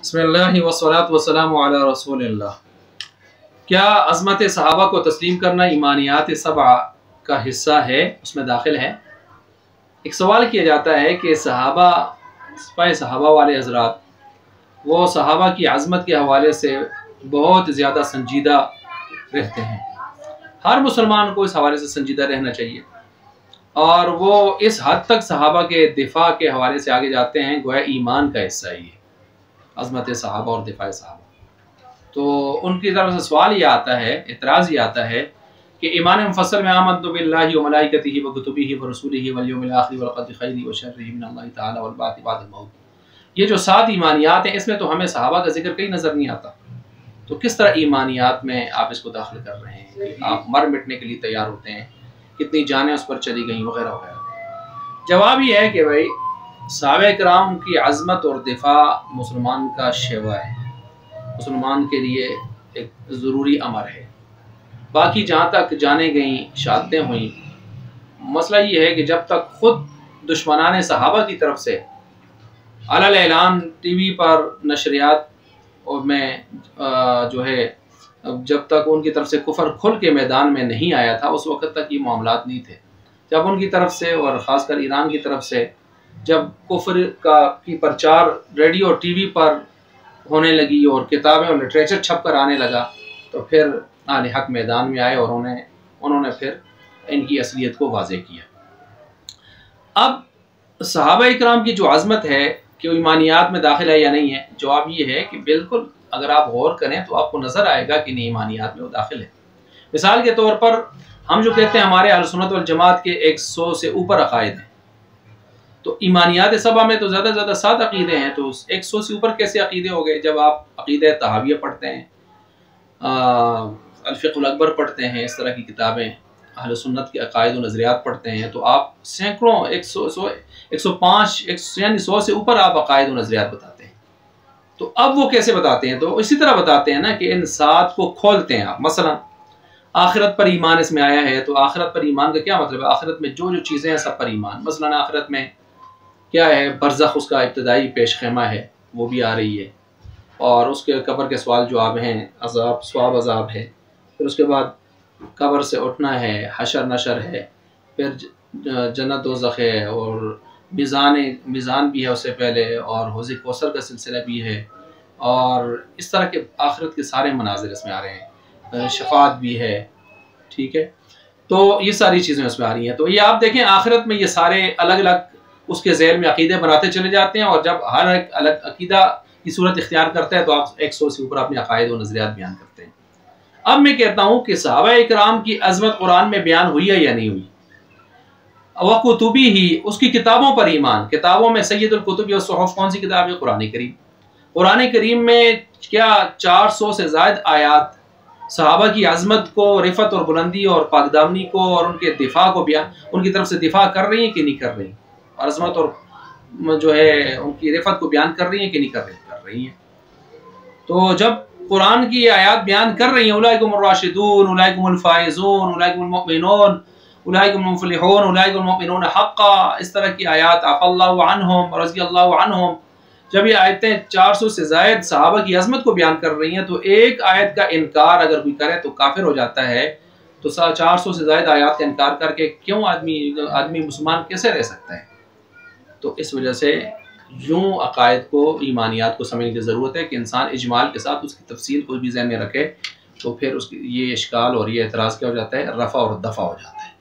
بسم اللہ वस्सलातु वस्सलामु अला रसूलिल्लाह। क्या अज़मत सहाबा को तस्लीम करना ईमानियात सबआ का हिस्सा है, उसमें दाखिल है? एक सवाल किया जाता है कि सहाबा वाले हज़रात वो सहाबा की अज़मत के हवाले से बहुत ज़्यादा संजीदा रहते हैं। हर मुसलमान को इस हवाले से संजीदा रहना चाहिए और वो इस हद तक सहाबा के दिफा के हवाले से आगे जाते हैं गोया ईमान का हिस्सा ही है अज़मत सहाबा और दिफा सहाबा। तो उनकी तरफ से सवाल ये आता है, एतराज़ ये आता है कि ईमान मुफस्सल में आमन्तु बिल्लाहि व मलाइकतिहि व कुतुबिहि व रसूलिहि वल यौमिल आखिर वल क़द्रि खैरिही व शर्रिही मिनल्लाहि तआला वल बाति बअदल मौत, ये जो 7 ईमानियात हैं इसमें तो हमें सहाबा का जिक्र कहीं नज़र नहीं आता। तो किस तरह ईमानियात में आप इसको दाखिल कर रहे हैं कि आप मर मिटने के लिए तैयार होते हैं, कितनी जानें उस पर चली गई वगैरह वगैरह। जवाब ये है कि भाई सहाबा इकराम की अज़मत और दिफा मुसलमान का शेवा है, मुसलमान के लिए एक ज़रूरी अमर है। बाकी जहाँ तक जाने गई शहादतें हुई, मसला ये है कि जब तक ख़ुद दुश्मनान सहाबा की तरफ से अलल ऐलान टीवी पर नशरियात और में जो है जब तक उनकी तरफ से कुफर खुल के मैदान में नहीं आया था उस वक़्त तक ये मामलात नहीं थे। जब उनकी तरफ से और ख़ासकर ईरान की तरफ से जब कुफर की प्रचार रेडियो और टीवी पर होने लगी और किताबें और लिटरेचर छप कर आने लगा तो फिर आने हक मैदान में आए और उन्होंने फिर इनकी असलियत को वाज़ेह किया। अब सहाबा इकराम की जो अज़मत है कि वो ईमानियात में दाखिल है या नहीं है, जवाब ये है कि बिल्कुल अगर आप गौर करें तो आपको नज़र आएगा कि नहीं ईमानियात में वो दाखिल है। मिसाल के तौर पर हम जो कहते हैं हमारे अहले सुन्नत वल जमात के 100 से ऊपर अक़ायद हैं, तो ईमानियात सबा में तो ज़्यादा से ज़्यादा 7 अक़ीदे हैं, तो 100 से ऊपर कैसे अक़ीदे हो गए? जब आप अक़ीदा तहाविया पढ़ते हैं, अल-फ़िक़्हुल अकबर पढ़ते हैं, इस तरह की किताबें अहले सुन्नत के अक़ायद व नज़रियात पढ़ते हैं, तो आप सैकड़ों 105 यानी 100 से ऊपर आप अक़ायद व नज़रियात बताते हैं। तो अब वो कैसे बताते हैं? तो इसी तरह बताते हैं ना कि इन 7 को खोलते हैं आप। मसलन आखिरत पर ईमान इसमें आया है, तो आखिरत पर ईमान का क्या मतलब है? आखिरत में जो जो चीज़ें हैं सब पर ईमान। मसलन आखिरत में क्या है? बरज़ख उसका इब्तदाई पेश ख़ैमा है, वो भी आ रही है, और उसके कब्र के सवाल जवाब हैं, अज़ाब सवाब अज़ाब है, फिर उसके बाद कब्र से उठना है, हशर नशर है, फिर जन्नत दोज़ख है, और मीज़ान भी है उससे पहले, और हौज़ कौसर का सिलसिला भी है, और इस तरह के आखिरत के सारे मनाज़िर इसमें आ रहे हैं, शफ़ाअत भी है। ठीक है, तो ये सारी चीज़ें उसमें आ रही हैं। तो ये आप देखें आखिरत में ये सारे अलग अलग उसके ज़ेल में अक़ीदे बनाते चले जाते हैं, और जब हर एक अलग अक़ीदा की सूरत इख्तियार करता है तो आप 100 से ऊपर अपने अक़ायद व नज़रियात बयान करते हैं। अब मैं कहता हूँ कि सहाबा इकराम की अज़मत कुरान में बयान हुई है या नहीं हुई? व कुतुबिही, उसकी किताबों पर ईमान। किताबों में सय्यदुल कुतुब व सुहफ़ कौन सी किताब है? कुरान करीम। कुरान करीम में क्या 400 से ज़ायद आयात सहाबा की अज़मत को, रिफ़त और बुलंदी और पाकदामनी को और उनके दिफा को बयान, उनकी तरफ से दिफा कर रही हैं कि नहीं कर रही? अज़मत और जो है उनकी रिफ़त को बयान कर रही हैं कि नहीं कर रही हैं? तो जब कुरान की आयत बयान कर रही हैं उलाइकुमुर राशिदून, उलाइकुमुल फाइज़ून, उलाइकुमुल मुमिनून, उलाइकुमुल मुफ़लिहून, उलाइकुमुल मुमिनून हक़्क़ा, इस तरह की आयत अफ़ल्लाहु अन्हुम रज़ियल्लाहु अन्हुम, जब ये आयतें 400 से ज़ायद सहाबा की अज़मत को बयान कर रही हैं तो एक आयत का इनकार अगर कोई करे तो काफिर हो जाता है। तो 400 से ज़ायद आयत का इनकार करके क्यों आदमी मुसलमान कैसे रह सकता है? तो इस वजह से यूँ अक़ायद को, ईमानियात को समझने की ज़रूरत है कि इंसान इजमाल के साथ उसकी तफसील को भी ज़हन में रखे, तो फिर उसकी ये इश्काल और ये एतराज़ क्या हो जाता है? रफ़ा और दफ़ा हो जाता है।